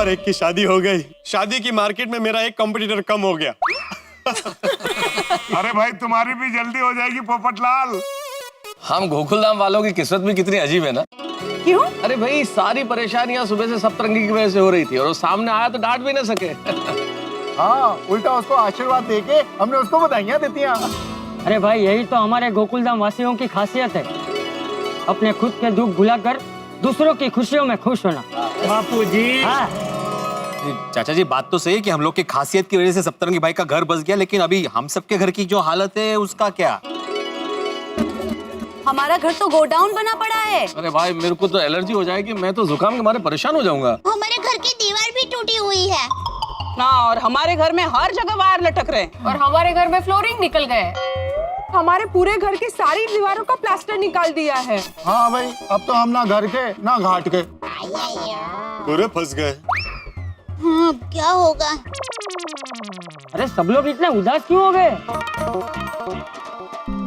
और एक की शादी हो गई। शादी की मार्केट में मेरा एक कंपटीटर कम हो गया। अरे भाई तुम्हारी भी जल्दी हो जाएगी पोपटलाल। हम गोकुलधाम वालों की किस्मत भी कितनी अजीब है ना। क्यों? अरे भाई सारी परेशानियां सुबह से सप्तरंगी की वजह से हो रही थी और वो सामने आया तो डांट भी ना सके। हाँ, उल्टा उसको आशीर्वाद देके हमने उसको बधाइयां देती हैं। अरे भाई यही तो हमारे गोकुलधाम वासियों की खासियत है, अपने खुद के दुख भुलाकर दूसरों की खुशियों में खुश होना। बापूजी। हाँ। चाचा जी बात तो सही है कि हम लोग की खासियत की वजह से सप्तरंगी भाई का घर बस गया, लेकिन अभी हम सबके घर की जो हालत है उसका क्या? हमारा घर तो गोडाउन बना पड़ा है। अरे भाई मेरे को तो एलर्जी हो जाएगी, मैं तो जुकाम के मारे परेशान हो जाऊंगा। हमारे घर की दीवार भी टूटी हुई है ना, और हमारे घर में हर जगह वायर लटक रहे हैं। और हमारे घर में फ्लोरिंग निकल गए। हमारे पूरे घर की सारी दीवारों का प्लास्टर निकाल दिया है। हाँ भाई, अब तो हम ना घर के ना घाट के पूरे फंस गए। हाँ, अब क्या होगा? अरे सब लोग इतने उदास क्यों हो गए?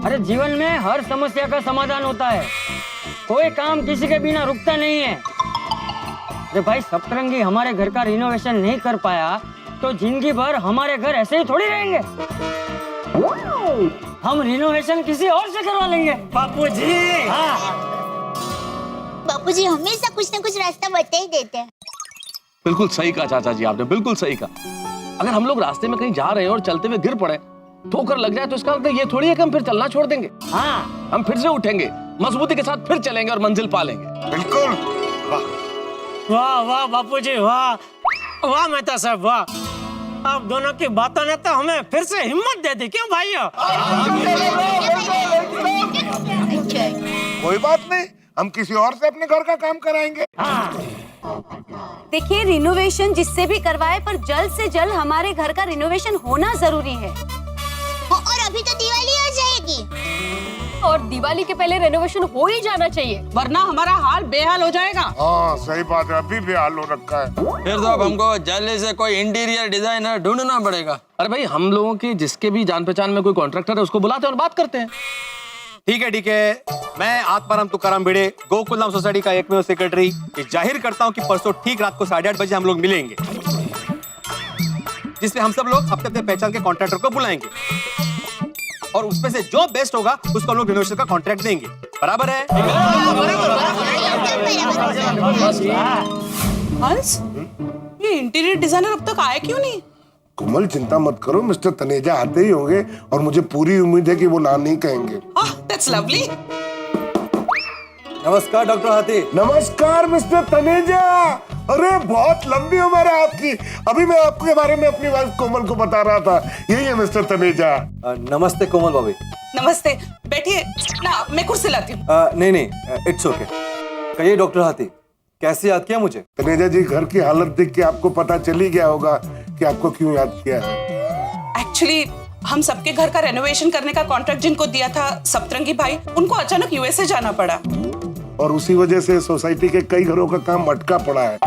अरे जीवन में हर समस्या का समाधान होता है, कोई काम किसी के बिना रुकता नहीं है। अरे भाई सप्तरंगी हमारे घर का रिनोवेशन नहीं कर पाया तो जिंदगी भर हमारे घर ऐसे ही थोड़ी रहेंगे। हम रिनोवेशन किसी और से करवा लेंगे। बापूजी। हाँ। बापूजी हमेशा कुछ न कुछ रास्ता बता ही देते हैं। बिल्कुल सही कहा चाचा जी, आपने बिल्कुल सही कहा। अगर हम लोग रास्ते में कहीं जा रहे हैं और चलते हुए गिर पड़े, ठोकर लग जाए, तो इसका मतलब ये थोड़ी है कि हम फिर चलना छोड़ देंगे। हाँ, हम फिर से उठेंगे, मजबूती के साथ फिर चलेंगे और मंजिल पा लेंगे। बिल्कुल। वाह वाह बापूजी, वाह वाह मेहता साहब, वाह। आप दोनों की बातों ने तो हमें फिर से हिम्मत दे दी, क्यों भाइयों? कोई बात नहीं, हम किसी और से अपने घर का काम कराएंगे। देखिए, रिनोवेशन जिससे भी करवाए पर जल्द से जल्द हमारे घर का रिनोवेशन होना जरूरी है। और अभी तो दिवाली आ जाएगी। और दिवाली के पहले रेनोवेशन हो ही जाना चाहिए, वरना हमारा हाल बेहाल हो जाएगा। हाँ सही बात है, अभी भी हाल हो रखा है। फिर तो अब हमको जल्दी से कोई इंटीरियर डिजाइनर ढूंढना पड़ेगा। अरे भाई हम लोगों की जिसके भी जान पहचान में कोई कॉन्ट्रैक्टर है उसको बुलाते हैं और बात करते हैं। ठीक है, मैं आत्माराम तुकाराम भिड़े, गोकुलधाम सोसाइटी का एकमेव सेक्रेटरी, ये जाहिर करता हूँ कि परसों ठीक रात को 8:30 बजे हम लोग मिलेंगे, जिसमें हम सब लोग अपने अपने पहचान के कॉन्ट्रैक्टर को बुलाएंगे और उसमें से जो बेस्ट होगा उसको हम लोग रिनोवेशन का कॉन्ट्रैक्ट देंगे। बराबर है? हंस, ये इंटीरियर डिजाइनर अब तक आया क्यों नहीं? कोमल चिंता मत करो, मिस्टर तनेजा आते ही होंगे और मुझे पूरी उम्मीद है कि वो ना नहीं कहेंगे। That's lovely. नमस्कार डॉक्टर हाथी। नमस्कार मिस्टर तनेजा। अरे बहुत लंबी उम्र है आपकी। अभी मैं आपके बारे में अपनी वाइफ कोमल को बता रहा था। यही है मिस्टर तनेजा। नमस्ते कोमल भाभी। नमस्ते, बैठिए ना, मैं कुर्सी लाती हूँ। नहीं, इट्स ओके। कहिए डॉक्टर हाथी, कैसे याद किया मुझे? तनेजा जी, घर की हालत देख के आपको पता चल ही गया होगा कि आपको क्यों याद किया है। एक्चुअली हम सबके घर का रेनोवेशन करने का कॉन्ट्रैक्ट जिनको दिया था सप्तरंगी भाई, उनको अचानक यूएसए जाना पड़ा और उसी वजह से सोसाइटी के कई घरों का काम अटका पड़ा है।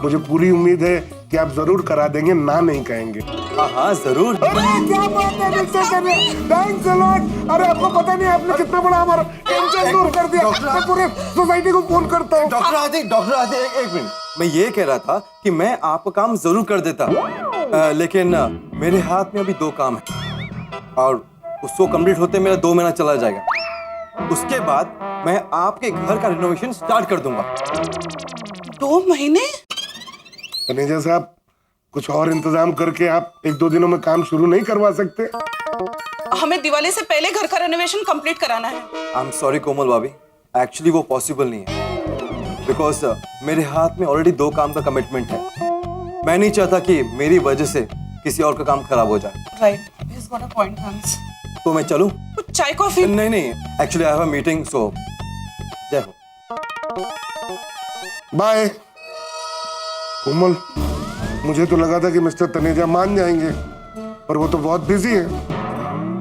मुझे पूरी उम्मीद है कि आप जरूर करा देंगे, ना नहीं कहेंगे। हाँ जरूर। अरे क्या बात है mister Taneja, thanks a lot. अरे आपको पता नहीं आपने कितना बड़ा हमारा टेंशन दूर कर दिया। मैं पूरे सोसाइटी को फोन करता हूँ। डॉक्टर हाथी एक मिनट, मैं ये कह रहा था कि मैं आपका काम जरूर कर देता, लेकिन मेरे हाथ में अभी 2 काम है और उसको कंप्लीट होते मेरा 2 महीना चला जाएगा। उसके बाद मैं आपके घर का रिनोवेशन स्टार्ट कर दूंगा। 2 महीने? तनेजा साहब, कुछ और इंतजाम करके आप 1-2 दिनों में काम शुरू नहीं करवा सकते? हमें दिवाली से पहले घर का रेनोवेशन कंप्लीट कराना है। आई एम सॉरी कोमल भाभी, एक्चुअली वो पॉसिबल नहीं है, बिकॉज मेरे हाथ में ऑलरेडी 2 काम का कमिटमेंट है। मैं नहीं चाहता कि मेरी वजह से किसी और का काम खराब हो जाए। Right, he's got a point, हंस। तो मैं चलूं? कुछ चाय कॉफी? नहीं, actually I have a meeting, so जय हो। बाय। कोमल, मुझे तो लगा था कि मिस्टर तनेजा मान जाएंगे, पर वो तो बहुत बिजी है।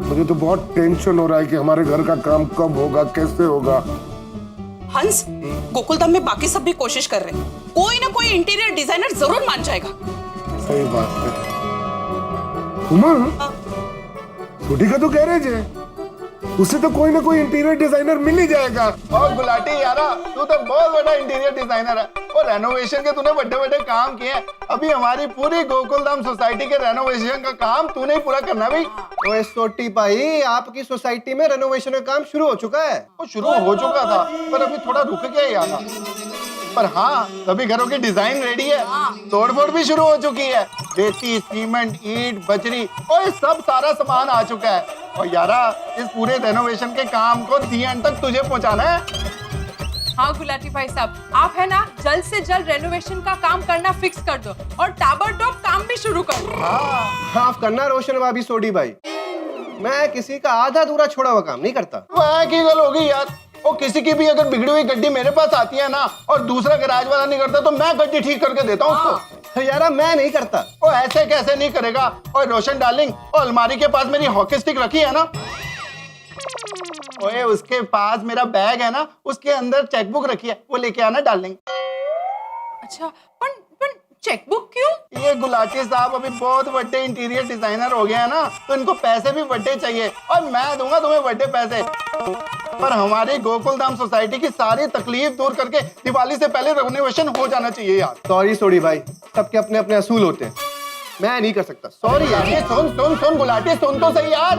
मुझे तो बहुत टेंशन हो रहा है कि हमारे घर का काम कब होगा, कैसे होगा। हंस, गोकुलधाम में बाकी सब भी कोशिश कर रहे हैं, कोई ना कोई इंटीरियर डिजाइनर जरूर मान जाएगा। सही बात है। कोमल, छोटी का तो गैरेज है, उससे तो कोई ना कोई इंटीरियर डिजाइनर मिल ही जाएगा। और गुलाटी यारा, तू तो बहुत बड़ा इंटीरियर डिजाइनर है और रेनोवेशन के तूने बड़े बड़े काम किए हैं। अभी हमारी पूरी गोकुलधाम सोसाइटी के रेनोवेशन का काम तूने ही पूरा करना भाई। ओए सोटी भाई, आपकी सोसाइटी में रेनोवेशन का काम शुरू हो चुका है। वो शुरू हो चुका था पर अभी थोड़ा रुक गया यार। पर हाँ, सभी घरों की डिजाइन रेडी है, तोड़फोड़ भी शुरू हो चुकी है। रेती, सीमेंट, ईंट, बजरी और सब सारा सामान आ चुका है। और यारा, इस पूरे रेनोवेशन के काम को दी एंड तक तुझे पहुंचाना है। हाँ गुलाटी भाई साहब, आप है ना जल्द से जल्द रेनोवेशन का काम करना फिक्स कर दो और ताबड़तोड़ काम भी शुरू कर दो। माफ करना रोशन भाभी, सोडी भाई, मैं किसी का आधा अधूरा छोड़ा हुआ काम नहीं करता। वह की गल होगी यार। वो किसी की भी अगर बिगड़ी हुई गड्डी मेरे पास आती है ना और दूसरा गैराज वाला नहीं करता तो मैं गड्डी ठीक करके देता हूँ उसको। यारा मैं नहीं करता। वो ऐसे कैसे नहीं करेगा? और रोशन डार्लिंग, और अलमारी के पास मेरी हॉकी स्टिक रखी है ना, ओए उसके पास मेरा बैग है ना, उसके अंदर चेकबुक रखी है, वो लेके आना डार्लिंग। अच्छा, पर चेकबुक क्यों? ये गुलाटी साहब अभी बहुत बड़े इंटीरियर डिजाइनर हो गए हैं ना, तो इनको पैसे भी बड़े चाहिए और मैं दूंगा तुम्हें बड़े पैसे। पर हमारी गोकुलधाम सोसाइटी की सारी तकलीफ दूर करके दिवाली से पहले रेनोवेशन हो जाना चाहिए यार। सॉरी सोडी भाई, सबके अपने अपने असूल होते हैं, मैं नहीं कर सकता। सॉरी यार। ये सुन गुलाटी, सुन तो सही यार।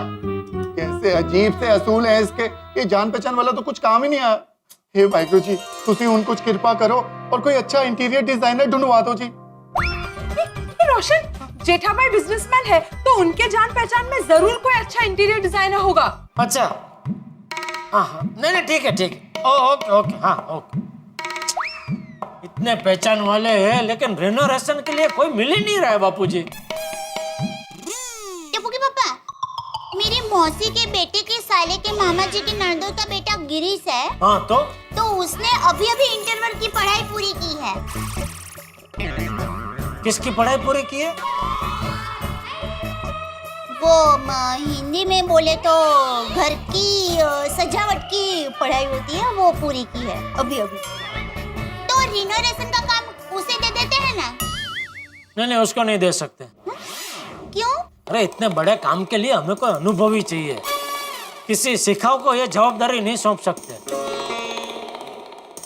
कैसे अजीब से असूल है इसके। ये जान पहचान वाला तो कुछ काम ही नहीं आया। हे वाहिगुरु जी, तुसी उन कुछ कृपा करो और कोई अच्छा इंटीरियर डिजाइनर ढूंढवा दो जी। रोशन, जेठाभाई बिजनेसमैन है तो उनके जान पहचान में जरूर कोई अच्छा इंटीरियर डिजाइनर होगा। अच्छा, हाँ, नहीं ठीक है, ओके ओके, हाँ ओके। इतने पहचान वाले हैं लेकिन रेनोवेशन के लिए कोई मिल ही नहीं रहा है बापूजी। टप्पू के पापा, मेरी मौसी के बेटे के साले के मामा जी की ननदों का बेटा गिरीश है। हाँ तो उसने अभी इंटरवल की पढ़ाई पूरी की है। किसकी पढ़ाई पूरी की है? वो हिंदी में बोले तो घर की सजावट की पढ़ाई होती है, वो पूरी की है अभी। तो रिनोवेशन का काम उसे दे देते हैं ना? नहीं, उसको नहीं दे सकते। क्यों? अरे इतने बड़े काम के लिए हमें कोई अनुभवी चाहिए। किसी सिखाओ को ये जवाबदारी नहीं सौंप सकते।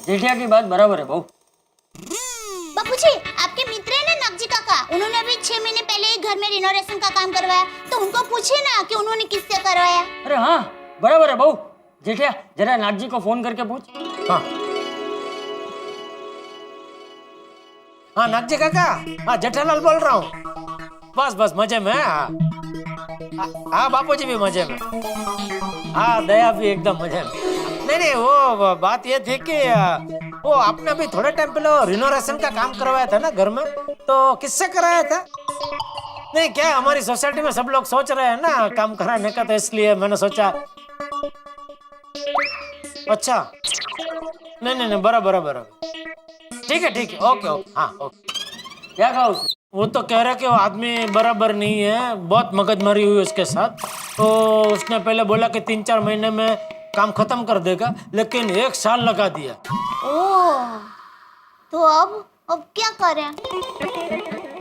जेठिया की बात बराबर है बहू। बापूजी, आपके मित्र है ना नगजी काका, उन्होंने अभी 6 महीने पहले ही घर में रिनोवेशन का काम करवाया, तो उनको पूछिए ना कि उन्होंने किससे करवाया। अरे हाँ, बराबर है बहू। जेठिया, जरा नागजी को फोन करके पूछ। हाँ नागजी काका, हाँ जेठालाल बोल रहा हूँ। बस मजे में। हाँ बापूजी भी मजे में। हाँ दया भी एकदम मजे में। नहीं, वो बात ये थी कि वो आपने अभी थोड़े टाइम पहले रिनोवेशन का काम करवाया था ना घर में, तो किससे कराया था? नहीं क्या, हमारी सोसाइटी में सब लोग सोच रहे हैं ना काम कराने का, तो इसलिए मैंने सोचा। अच्छा, नहीं, बराबर। ठीक है, ओके, हाँ ओके। क्या कहा उसे? वो तो कह रहा कि वो आदमी बराबर नहीं है, बहुत मगजमारी हुई उसके साथ। तो उसने पहले बोला कि 3-4 महीने में काम खत्म कर देगा, लेकिन 1 साल लगा दिया। ओह, तो अब क्या करें?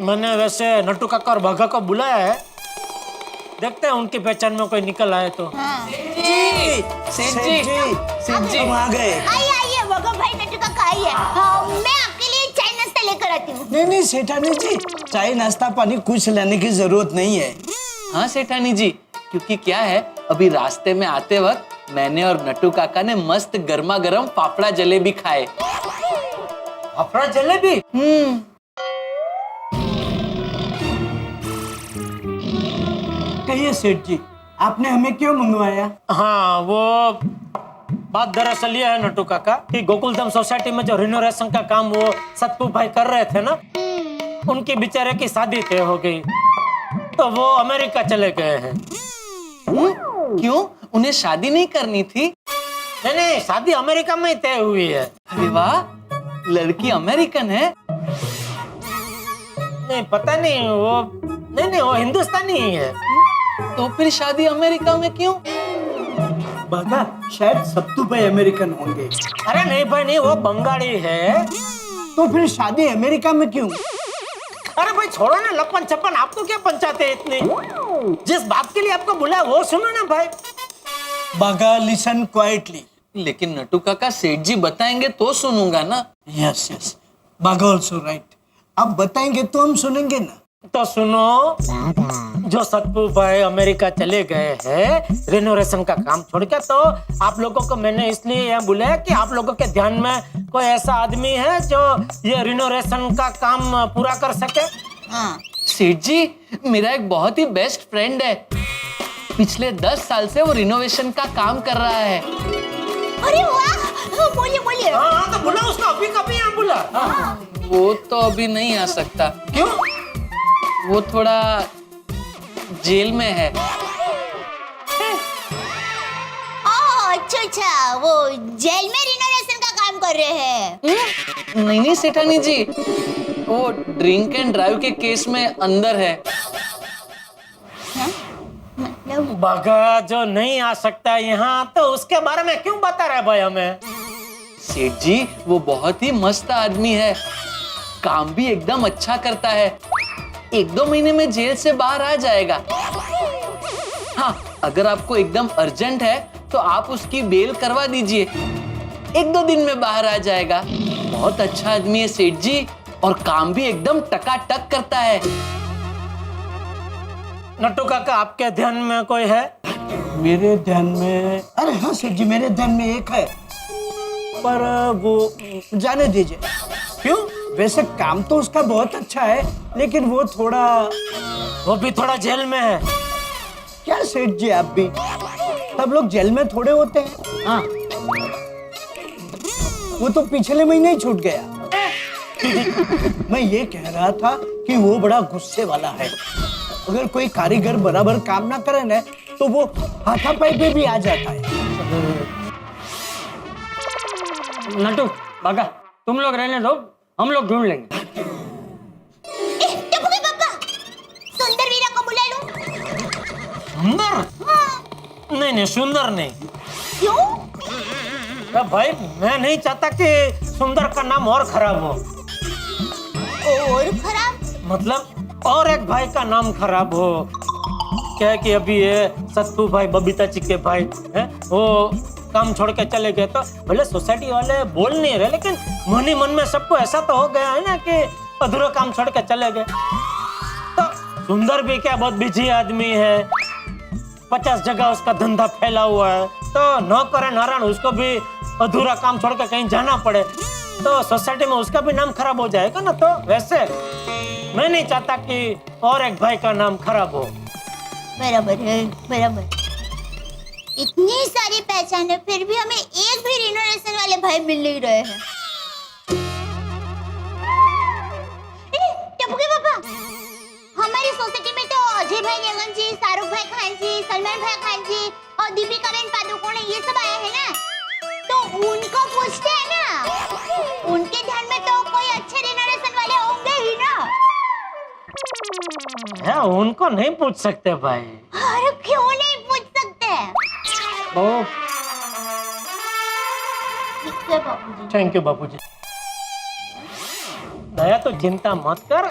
मैंने वैसे नट्टू काका और भागा को बुलाया है, देखते हैं उनकी पहचान में कोई निकल आए तो। सेठ जी आ गए। आइए वगो भाई, नट्टू काका आइए। मैं आपके लिए चाय नाश्ता लेकर आती हूँ। नहीं सेठानी जी, चाय नाश्ता पानी कुछ लेने की जरूरत नहीं है। हाँ सेठानी जी, क्योंकि क्या है, अभी रास्ते में आते वक्त मैंने और नट्टू काका ने मस्त गर्मा गर्म फाफड़ा जलेबी खाए। फाफड़ा जलेबी? कहिए सेठ जी, आपने हमें क्यों मंगवाया? हाँ, वो बात दरअसल ये है नट्टू काका कि गोकुलधाम सोसाइटी में जो रिनोवेशन का काम वो सतपू भाई कर रहे थे ना, उनकी बेचारे की शादी तय हो गई, तो वो अमेरिका चले गए हैं। क्यों, उन्हें शादी नहीं करनी थी? नहीं, शादी अमेरिका में ही तय हुई है। अरे वाह, लड़की अमेरिकन है? नहीं पता नहीं, वो हिंदुस्तानी ही है। तो फिर शादी अमेरिका में क्यों? बाबा, शायद सत्तू भाई अमेरिकन होंगे। अरे नहीं भाई नहीं, वो बंगाली है। तो फिर शादी अमेरिका में क्यों? अरे भाई छोड़ो ना लपन छप्पन, आपको क्या पंचायत है इतनी? जिस बात के लिए आपको बुलाया वो सुनो ना भाई। बागा, लिसन क्वाइटली। लेकिन नट्टू काका, सेठ जी बताएंगे तो सुनूंगा ना। यस, बाघा ऑल्सो राइट। आप बताएंगे तो हम सुनेंगे ना। तो सुनो, जो सतपू भाई अमेरिका चले गए हैं रिनोवेशन का काम छोड़ के, तो आप लोगों को मैंने इसलिए यहाँ बुलाया कि आप लोगों के ध्यान में कोई ऐसा आदमी है जो ये रिनोवेशन का काम पूरा कर सके। हाँ। सेठ जी, मेरा एक बहुत ही बेस्ट फ्रेंड है, पिछले 10 साल से वो रिनोवेशन का काम कर रहा है। अरे वाह, बोलिए बोलिए। हाँ, तो बुला उसको, अभी कभी यहाँ बुला। वो तो अभी नहीं आ सकता। क्यों? वो थोड़ा जेल में है। अच्छा अच्छा, वो जेल में रिनोवेशन का काम कर रहे हैं। नहीं सेठानी जी, वो ड्रिंक एंड ड्राइव के केस में अंदर है। बाघा जो नहीं आ सकता यहाँ, तो उसके बारे में क्यों बता रहे भाई हमें? सेठ जी, वो बहुत ही मस्त आदमी है, काम भी एकदम अच्छा करता है, 1-2 महीने में जेल से बाहर आ जाएगा। हाँ, अगर आपको एकदम अर्जेंट है तो आप उसकी बेल करवा दीजिए, 1-2 दिन में बाहर आ जाएगा। बहुत अच्छा आदमी है सेठ जी, और काम भी एकदम टकाटक करता है। नट्टू काका, आपके ध्यान में कोई है? मेरे ध्यान में, अरे हाँ सेठ जी, मेरे ध्यान में एक है, पर वो जाने दीजिए। क्यों? वैसे काम तो उसका बहुत अच्छा है, लेकिन वो भी थोड़ा जेल में है। क्या सेठ जी, आप भी सब लोग जेल में थोड़े होते हैं। हाँ, वो तो पिछले महीने ही छूट गया। मैं ये कह रहा था कि वो बड़ा गुस्से वाला है, अगर कोई कारीगर बराबर काम ना करे ना, तो वो हाथापाई पे भी आ जाता है। नटू, बाघा, तुम लोग रहने दो, हम लोग ढूंढ लेंगे। सुंदर वीरा को बुला लूं? सुंदर? नहीं, सुंदर नहीं। क्यों? तो भाई, मैं नहीं चाहता कि सुंदर का नाम और खराब हो। और खराब? मतलब और एक भाई का नाम खराब हो। क्या है कि अभी ये सत्तू भाई, बबीता जी के भाई है, वो काम छोड़ के चले गए, तो भले सोसाइटी वाले बोल नहीं रहे, लेकिन मन ही मन में सबको ऐसा तो हो गया है ना कि अधूरा काम छोड़ के चले गए। तो सुंदर भी क्या बहुत बिजी आदमी है, 50 जगह उसका धंधा फैला हुआ है, तो नौकर नारायण उसको भी अधूरा काम छोड़ के कहीं जाना पड़े, तो सोसाइटी में उसका भी नाम खराब हो जाएगा ना। तो वैसे मैं नहीं चाहता कि और एक भाई का नाम खराब हो। बराबर है, बराबर। इतनी सारी पहचान है, फिर भी हमें एक भी रिनोवेशन वाले भाई मिल नहीं रहे हैं। टप्पू के पापा, हमारी सोसाइटी में तो अजय भाई देवगन जी, शाहरुख भाई खान जी, सलमान भाई खान जी और दीपिका बेन पादुकोण, ये सब आए हैं ना, तो उनको पूछते हैं ना, उनके ध्यान में तो कोई अच्छे रिनोवेशन वाले होंगे ही ना। है, उनको नहीं पूछ सकते भाई। अरे क्यों नहीं पूछ सकते? थैंक यू बापूजी। दया, तो चिंता मत कर,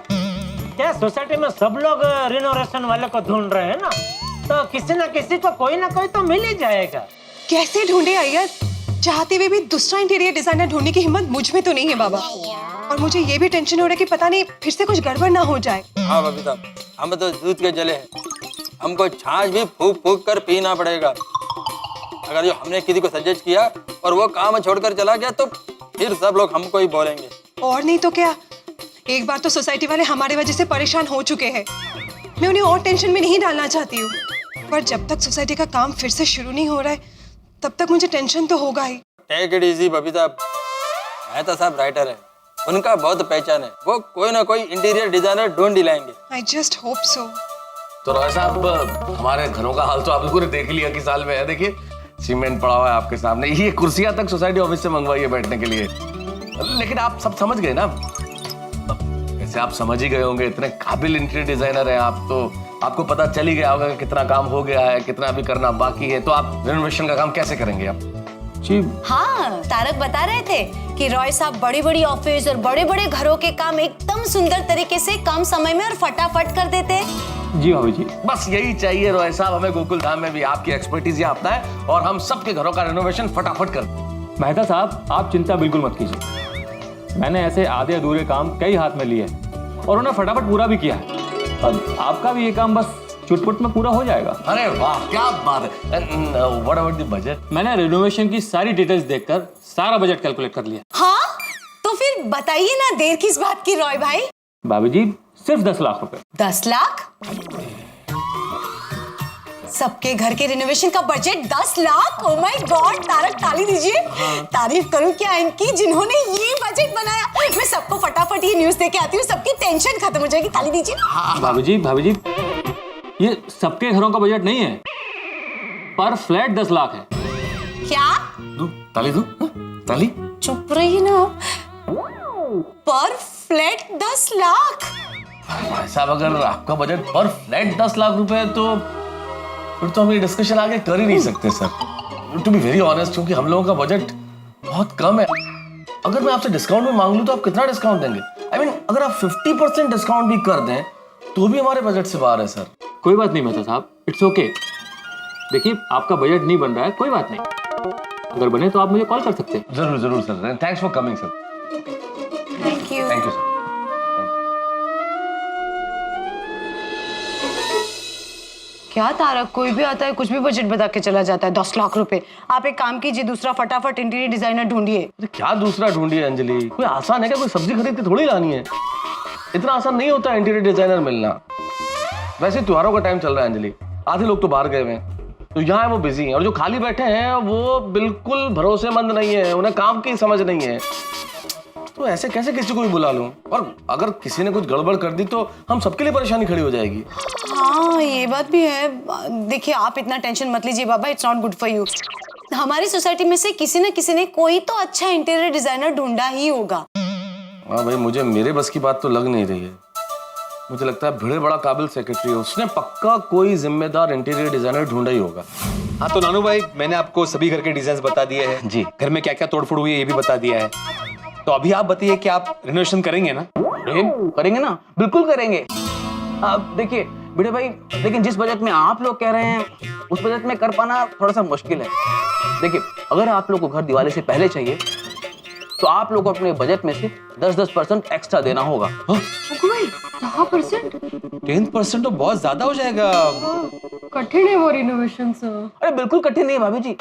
क्या सोसाइटी में सब लोग रिनोवेशन वाले को ढूंढ रहे हैं ना, तो किसी ना किसी को कोई ना कोई तो मिल ही जाएगा। कैसे ढूंढे अय्यर? चाहते हुए भी दूसरा इंटीरियर डिजाइनर ढूंढने की हिम्मत मुझ में तो नहीं है बाबा, और मुझे ये भी टेंशन हो रहा है कि पता नहीं फिर से कुछ गड़बड़ ना हो जाए। हाँ बबीता, हम तो दूध के जले हैं, हमको छाछ भी फूक फूक कर पीना पड़ेगा। अगर जो हमने किसी को सजेस्ट किया और वो काम छोड़कर चला गया, तो फिर सब लोग हमको ही बोलेंगे। और नहीं तो क्या, एक बार तो सोसाइटी वाले हमारे वजह से परेशान हो चुके हैं, मैं उन्हें और टेंशन में नहीं डालना चाहती हूँ, पर जब तक सोसाइटी का काम फिर से शुरू नहीं हो रहा है, तब तक मुझे टेंशन तो होगा ही। टेक इट इजी बबीता, है तो सब राइटर है, उनका बहुत पहचान है, वो कोई ना कोई इंटीरियर डिजाइनर ढूंढ ही लाएंगे। I just hope so। तो रॉय साहब, हमारे घरों का हाल तो आप लोगों ने देख लिया कि साल में है। देखिए, सीमेंट पड़ा हुआ है आपके सामने, ये कुर्सियां तक सोसाइटी ऑफिस से मंगवाई है बैठने के लिए। लेकिन आप सब समझ गए ना, वैसे आप समझ ही गए होंगे, इतने काबिल इंटीरियर डिजाइनर हैं आप, तो आपको पता चल ही गया होगा कि कितना काम हो गया है, कितना अभी करना बाकी है। तो आप रेनोवेशन का काम कैसे करेंगे आप जी? हाँ, तारक बता रहे थे कि रॉय साहब बड़ी बड़ी ऑफिस और बड़े बड़े घरों के काम एकदम सुंदर तरीके से कम समय में और फटाफट कर देते। जी भाभी जी, बस यही चाहिए रॉय साहब हमें। गोकुल धाम में भी आपकी एक्सपर्टीज यहाँ अपना है और हम सबके घरों का रेनोवेशन फटाफट कर। मेहता साहब, आप चिंता बिल्कुल मत कीजिए, मैंने ऐसे आधे अधूरे काम कई हाथ में लिए और उन्हें फटाफट पूरा भी किया है। अब आपका भी ये काम बस चुटपुट में पूरा हो जाएगा। अरे वाह, क्या बात है। What about the budget? मैंने रिनोवेशन की सारी डिटेल्स देखकर सारा बजट कैलकुलेट कर लिया। हाँ, तो फिर बताइए ना, देर किस बात की रॉय भाई? भाभी जी, सिर्फ 10 लाख रुपए। 10 लाख? सबके घर के रिनोवेशन का budget 10 lakh? Oh my god, Tarak ताली दीजिए। तारीफ करूं क्या इनकी, जिन्होंने ये बजट बनाया। मैं सबको फटाफट ये न्यूज़ देके आती हूँ, सबकी टेंशन खत्म हो जाएगी। ताली दीजिए। भाभी जी, ये सबके घरों का बजट नहीं है, पर फ्लैट 10 लाख है। क्या? ताली दो, ताली। चुप रही ना। पर फ्लैट 10 लाख? भाई साहब, अगर आपका बजट पर फ्लैट 10 लाख रुपए है तो फिर तो हम ये डिस्कशन आगे कर ही नहीं सकते sir. To be very honest, क्योंकि हम लोगों का बजट बहुत कम है। अगर मैं आपसे डिस्काउंट में मांग लूं तो आप कितना डिस्काउंट देंगे? आई मीन, अगर आप 50% डिस्काउंट भी कर दें तो भी हमारे बजट से बाहर है सर। कोई बात नहीं मेहता साहब, इट्स ओके। देखिए, आपका बजट नहीं बन रहा है, कोई बात नहीं। अगर बने तो आप मुझे कॉल कर सकते हैं। जरूर जरूर sir, thanks for coming sir. Thank you. Thank you sir. क्या तारक, कोई भी आता है कुछ भी बजट बता के चला जाता है। 10 लाख रुपए। आप एक काम कीजिए, दूसरा फटाफट इंटीरियर डिजाइनर ढूंढिए। क्या दूसरा ढूंढिए अंजलि? कोई आसान है क्या? कोई सब्जी खरीद के थोड़ी लानी है। इतना आसान नहीं होता इंटीरियर डिजाइनर मिलना। वैसे त्योहारों का टाइम चल रहा है अंजलि, आधे लोग तो बाहर गए हुए हैं, तो यहाँ है वो बिजी हैं, और जो खाली बैठे हैं वो बिल्कुल भरोसेमंद नहीं है, उन्हें काम की समझ नहीं है। तो ऐसे कैसे किसी को भी बुला लूं? और अगर किसी ने कुछ गड़बड़ कर दी तो हम सबके लिए परेशानी खड़ी हो जाएगी। हाँ, ये बात भी है। देखिए, आप इतना टेंशन मत लीजिए बाबा, it's not good for you. हमारी सोसाइटी में से किसी न किसी ने कोई तो अच्छा इंटीरियर डिजाइनर ढूंढा ही होगा। हाँ भाई, मुझे मेरे बस की बात तो लग नहीं रही है। मुझे लगता है भिड़े बड़ा काबिल सेक्रेटरी है, उसने पक्का कोई जिम्मेदार इंटीरियर डिजाइनर ढूंढा ही होगा। हाँ तो नानू भाई, मैंने आपको सभी घर के डिजाइन बता दिए हैं जी। घर में क्या क्या तोड़फोड़ हुई है ये भी बता दिया है। तो अभी आप बताइए कि आप रिनोवेशन करेंगे ना? करेंगे ना, बिल्कुल करेंगे। अब देखिए भिड़े भाई, लेकिन जिस बजट में आप लोग कह रहे हैं उस बजट में कर पाना थोड़ा सा मुश्किल है। देखिए, अगर आप लोग को घर दिवाली से पहले चाहिए तो आप लोग को अपने बजट में से 10% एक्स्ट्रा देना होगा। 10% तो बहुत ज्यादा हो जाएगा। कठिन है वो रिनोवेशन सर। अरे बिल्कुल कठिन नहीं है भाभी जी,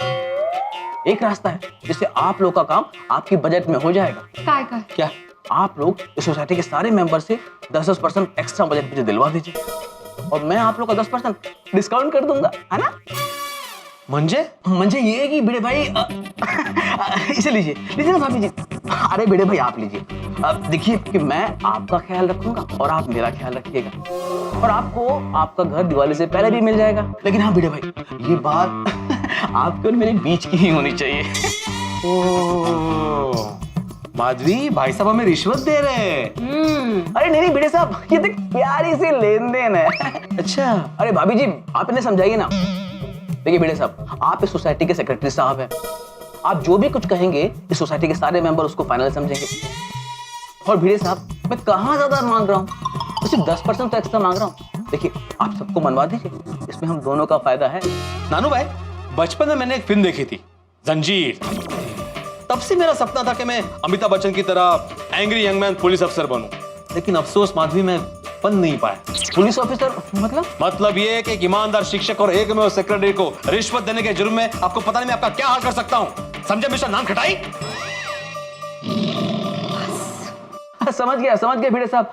एक रास्ता है जिससे आप लोग का काम आपकी बजट में हो जाएगा। क्या? आप लोग इस सोसाइटी के सारे मेंबर से 10% एक्स्ट्रा बजट मुझे दिलवा दीजिए और मैं आप लोग का 10% डिस्काउंट कर दूंगा, है ना? मंजे ये है कि भिड़े भाई इसे लीजिए ना भाभी जी। अरे भिड़े भाई आप लीजिए। अब देखिए कि मैं आपका ख्याल रखूंगा और आप मेरा ख्याल रखिएगा, और आपको आपका घर दिवाली से पहले भी मिल जाएगा। लेकिन हाँ भिड़े भाई, ये बात आपके और मेरे बीच की ही होनी चाहिए। माधवी, भाई साहब हमें रिश्वत दे रहे हैं। अरे नहीं भिड़े साहब, ये तो प्यारी सी लेन देन है। अच्छा। अरे भाभी जी, आप इन्हें समझाइए ना। देखिए भिड़े साहब, आप इस सोसाइटी के सेक्रेटरी साहब हैं। आप जो भी कुछ कहेंगे इस सोसाइटी के सारे मेंबर उसको फाइनल समझेंगे। और भिड़े साहब, मैं कहाँ ज्यादा मांग रहा हूँ, तो सिर्फ 10% तो एक्स्ट्रा मांग रहा हूँ। देखिए, आप सबको मनवा दीजिए, इसमें हम दोनों का फायदा है। नानू भाई, बचपन में मैंने एक फिल्म देखी थी, जंजीर। तब से मेरा सपना था कि मैं अमिताभ बच्चन की तरह एंग्री यंग मैन पुलिस अफसर बनूं, लेकिन अफसोस माधवी मैं बन नहीं पाया। पुलिस ऑफिसर मतलब ये कि एक ईमानदार शिक्षक और एक में सेक्रेटरी को रिश्वत देने के जुर्म में आपको पता नहीं मैं आपका क्या हाल कर सकता हूं। समझे मिस्टर नान खटाई? समझ गया भिड़े साहब।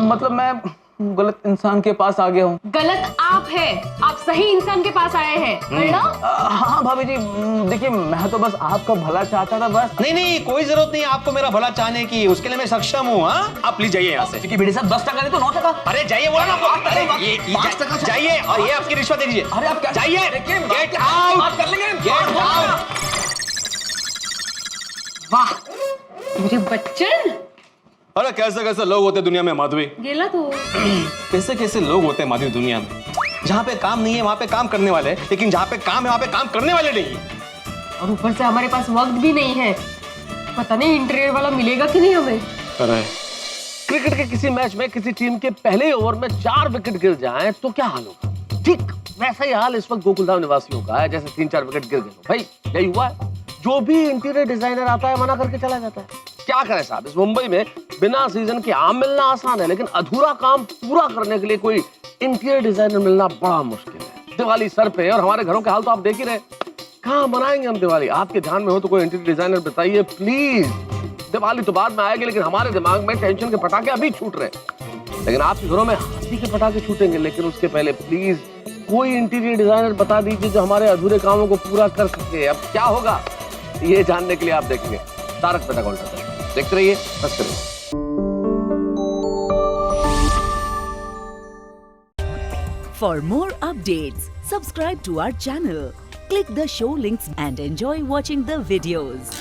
मतलब मैं गलत इंसान के पास आ गया हूँ। गलत आप है, आप सही इंसान के पास आए हैं। हाँ भाभी जी, देखिए मैं तो बस आपका भला चाहता था बस। नहीं, कोई जरूरत नहीं आपको मेरा भला चाहने की, उसके लिए मैं सक्षम हूँ। आप प्लीज जाइए यहाँ से। भिड़े साहब 10% नहीं तो 9%। अरे जाइए, बोला ना आपको। जाइए और ये आपकी रिश्वत दे दीजिए। अरे आप क्या जाइए, गेट आउट कर लेंगे। Get out. वाह मेरे बच्चन। अरे कैसे कैसे लोग होते दुनिया में माधवी। गेला तो कैसे कैसे लोग होते हैं माधवी दुनिया में। जहाँ पे काम नहीं है वहाँ पे काम करने वाले, लेकिन जहाँ पे काम है वहाँ पे काम करने वाले नहीं। और ऊपर से हमारे पास वक्त भी नहीं है। पता नहीं इंटीरियर वाला मिलेगा कि नहीं हमें। अरे क्रिकेट के किसी मैच में किसी टीम के पहले ओवर में 4 विकेट गिर जाएं तो क्या हाल होगा? ठीक वैसा ही हाल इस वक्त गोकुलधाम निवासियों का है, जैसे 3-4 विकेट गिर गए। भाई यही हुआ है, जो भी इंटीरियर डिजाइनर आता है मना करके चला जाता है। क्या करें साहब, इस मुंबई में बिना सीजन के आम मिलना आसान है, लेकिन अधूरा काम पूरा करने के लिए कोई इंटीरियर डिजाइनर मिलना बड़ा मुश्किल है। दिवाली सर पे और हमारे घरों के हाल तो आप देख ही रहे, कहाँ मनाएंगे हम दिवाली? आपके ध्यान में हो तो कोई इंटीरियर डिजाइनर बताइए प्लीज। दिवाली तो बाद में आएगी, लेकिन हमारे दिमाग में टेंशन के पटाखे अभी छूट रहे, लेकिन आपके घरों में हाथी के पटाखे छूटेंगे। लेकिन उसके पहले प्लीज कोई इंटीरियर डिजाइनर बता दीजिए जो हमारे अधूरे कामों को पूरा कर सके। अब क्या होगा ये जानने के लिए आप देखेंगे तारक मेहता का उल्टा चश्मा। देखते रहिए, हंसते रहिए। For more updates, subscribe to our channel, click the show links and enjoy watching the videos.